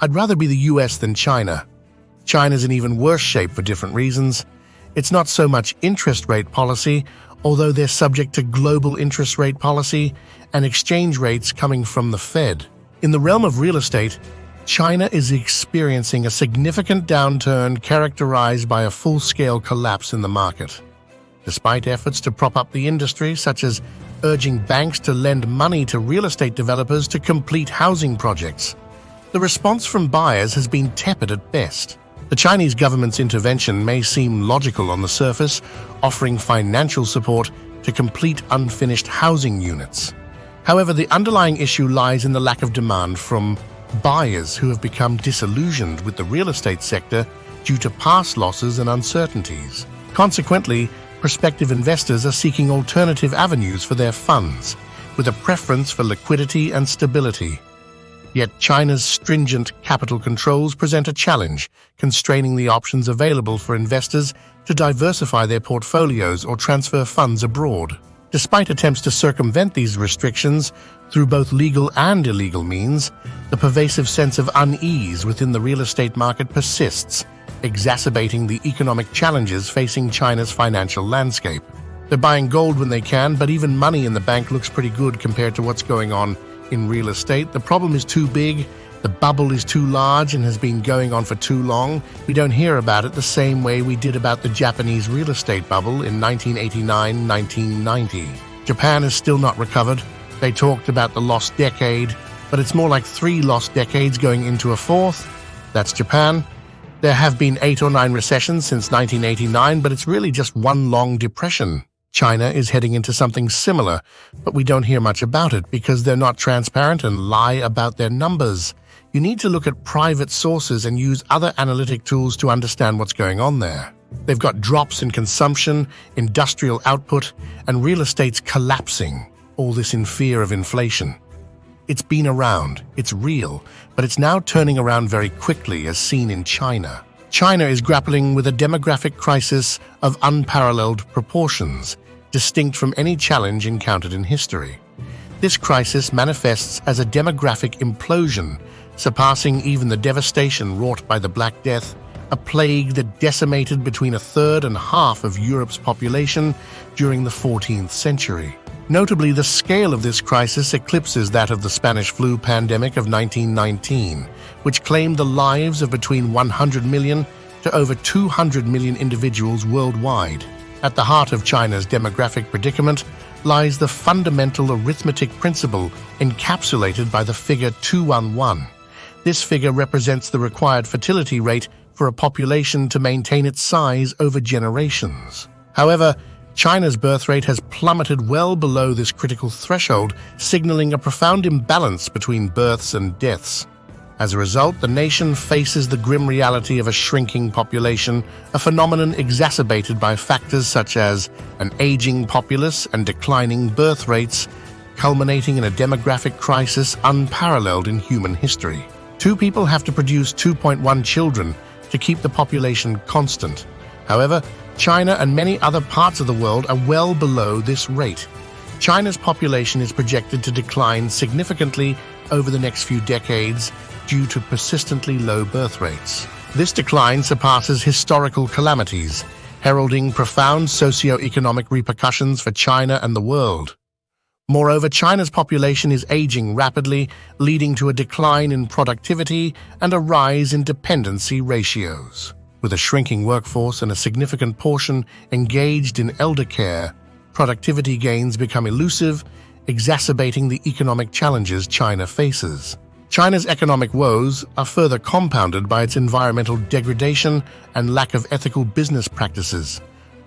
I'd rather be the US than China. China's in even worse shape for different reasons. It's not so much interest rate policy, although they're subject to global interest rate policy and exchange rates coming from the Fed. In the realm of real estate, China is experiencing a significant downturn characterized by a full-scale collapse in the market. Despite efforts to prop up the industry, such as urging banks to lend money to real estate developers to complete housing projects, the response from buyers has been tepid at best. The Chinese government's intervention may seem logical on the surface, offering financial support to complete unfinished housing units. However, the underlying issue lies in the lack of demand from buyers who have become disillusioned with the real estate sector due to past losses and uncertainties. Consequently, prospective investors are seeking alternative avenues for their funds, with a preference for liquidity and stability. Yet China's stringent capital controls present a challenge, constraining the options available for investors to diversify their portfolios or transfer funds abroad. Despite attempts to circumvent these restrictions through both legal and illegal means, the pervasive sense of unease within the real estate market persists, exacerbating the economic challenges facing China's financial landscape. They're buying gold when they can, but even money in the bank looks pretty good compared to what's going on in real estate. The problem is too big, the bubble is too large and has been going on for too long. We don't hear about it the same way we did about the Japanese real estate bubble in 1989-1990. Japan is still not recovered. They talked about the lost decade, but it's more like 3 lost decades going into a 4th. That's Japan. There have been 8 or 9 recessions since 1989, but it's really just one long depression. China is heading into something similar, but we don't hear much about it because they're not transparent and lie about their numbers. You need to look at private sources and use other analytic tools to understand what's going on there. They've got drops in consumption, industrial output, and real estate's collapsing, all this in fear of inflation. It's been around, it's real, but it's now turning around very quickly as seen in China. China is grappling with a demographic crisis of unparalleled proportions, distinct from any challenge encountered in history. This crisis manifests as a demographic implosion, surpassing even the devastation wrought by the Black Death, a plague that decimated between 1/3 and half of Europe's population during the 14th century. Notably, the scale of this crisis eclipses that of the Spanish flu pandemic of 1919, which claimed the lives of between 100 million to over 200 million individuals worldwide. At the heart of China's demographic predicament lies the fundamental arithmetic principle encapsulated by the figure 211. This figure represents the required fertility rate for a population to maintain its size over generations. However, China's birth rate has plummeted well below this critical threshold, signaling a profound imbalance between births and deaths. As a result, the nation faces the grim reality of a shrinking population, a phenomenon exacerbated by factors such as an aging populace and declining birth rates, culminating in a demographic crisis unparalleled in human history. 2 people have to produce 2.1 children to keep the population constant. However, China and many other parts of the world are well below this rate. China's population is projected to decline significantly over the next few decades due to persistently low birth rates. This decline surpasses historical calamities, heralding profound socio-economic repercussions for China and the world. Moreover, China's population is aging rapidly, leading to a decline in productivity and a rise in dependency ratios. With a shrinking workforce and a significant portion engaged in elder care, productivity gains become elusive, exacerbating the economic challenges China faces. China's economic woes are further compounded by its environmental degradation and lack of ethical business practices.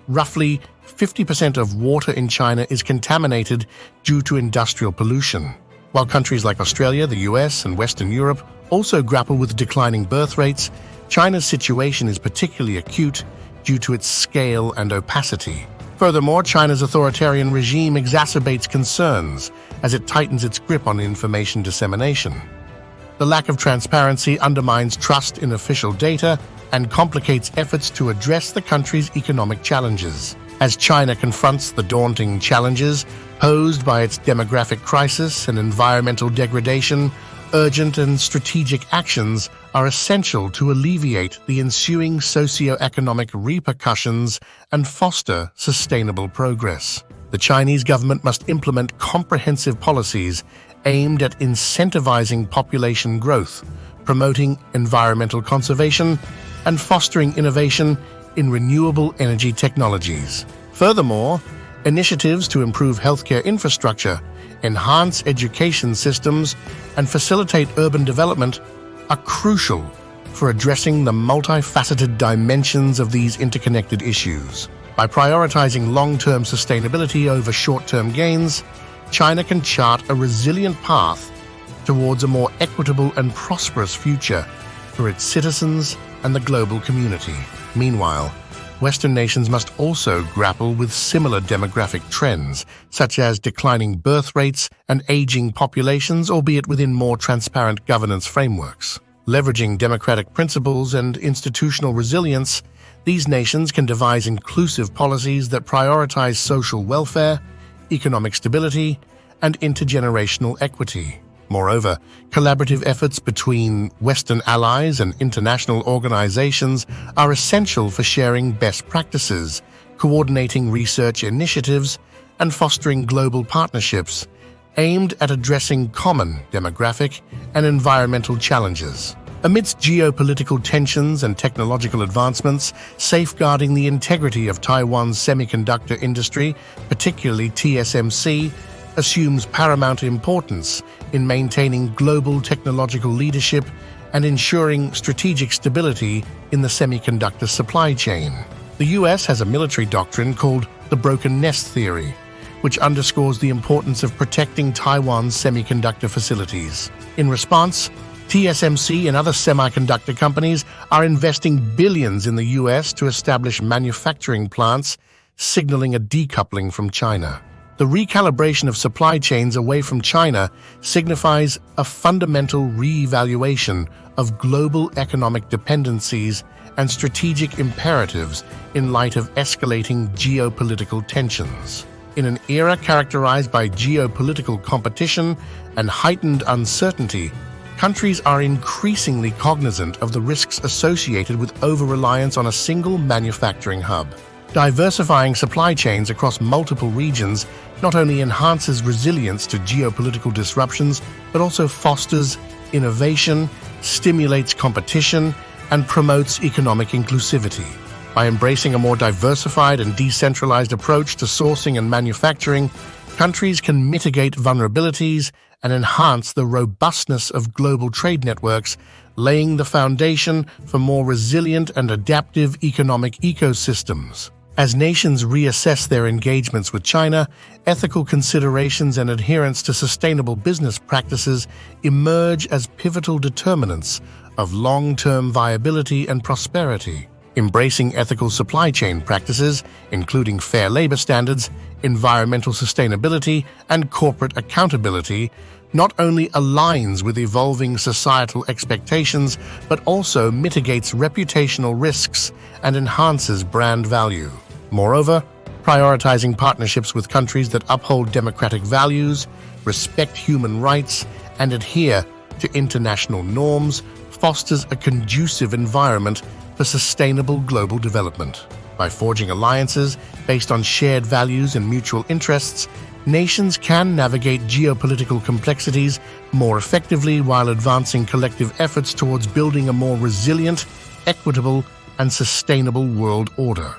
Roughly 50% of water in China is contaminated due to industrial pollution. While countries like Australia, the US, and Western Europe also grapple with declining birth rates, China's situation is particularly acute due to its scale and opacity. Furthermore, China's authoritarian regime exacerbates concerns as it tightens its grip on information dissemination. The lack of transparency undermines trust in official data and complicates efforts to address the country's economic challenges. As China confronts the daunting challenges posed by its demographic crisis and environmental degradation, urgent and strategic actions are essential to alleviate the ensuing socio-economic repercussions and foster sustainable progress. The Chinese government must implement comprehensive policies aimed at incentivizing population growth, promoting environmental conservation, and fostering innovation in renewable energy technologies. Furthermore, initiatives to improve healthcare infrastructure, enhance education systems, and facilitate urban development are crucial for addressing the multifaceted dimensions of these interconnected issues. By prioritizing long-term sustainability over short-term gains, China can chart a resilient path towards a more equitable and prosperous future for its citizens and the global community. Meanwhile, Western nations must also grapple with similar demographic trends, such as declining birth rates and aging populations, albeit within more transparent governance frameworks. Leveraging democratic principles and institutional resilience, these nations can devise inclusive policies that prioritize social welfare, economic stability, and intergenerational equity. Moreover, collaborative efforts between Western allies and international organizations are essential for sharing best practices, coordinating research initiatives, and fostering global partnerships aimed at addressing common demographic and environmental challenges. Amidst geopolitical tensions and technological advancements, safeguarding the integrity of Taiwan's semiconductor industry, particularly TSMC, assumes paramount importance in maintaining global technological leadership and ensuring strategic stability in the semiconductor supply chain. The US has a military doctrine called the broken nest theory, which underscores the importance of protecting Taiwan's semiconductor facilities. In response, TSMC and other semiconductor companies are investing billions in the US to establish manufacturing plants, signaling a decoupling from China. The recalibration of supply chains away from China signifies a fundamental re-evaluation of global economic dependencies and strategic imperatives in light of escalating geopolitical tensions. In an era characterized by geopolitical competition and heightened uncertainty, countries are increasingly cognizant of the risks associated with over-reliance on a single manufacturing hub. Diversifying supply chains across multiple regions not only enhances resilience to geopolitical disruptions, but also fosters innovation, stimulates competition, and promotes economic inclusivity. By embracing a more diversified and decentralized approach to sourcing and manufacturing, countries can mitigate vulnerabilities and enhance the robustness of global trade networks, laying the foundation for more resilient and adaptive economic ecosystems. As nations reassess their engagements with China, ethical considerations and adherence to sustainable business practices emerge as pivotal determinants of long-term viability and prosperity. Embracing ethical supply chain practices, including fair labor standards, environmental sustainability, and corporate accountability, not only aligns with evolving societal expectations, but also mitigates reputational risks and enhances brand value. Moreover, prioritizing partnerships with countries that uphold democratic values, respect human rights, and adhere to international norms fosters a conducive environment for sustainable global development. By forging alliances based on shared values and mutual interests, nations can navigate geopolitical complexities more effectively while advancing collective efforts towards building a more resilient, equitable, and sustainable world order.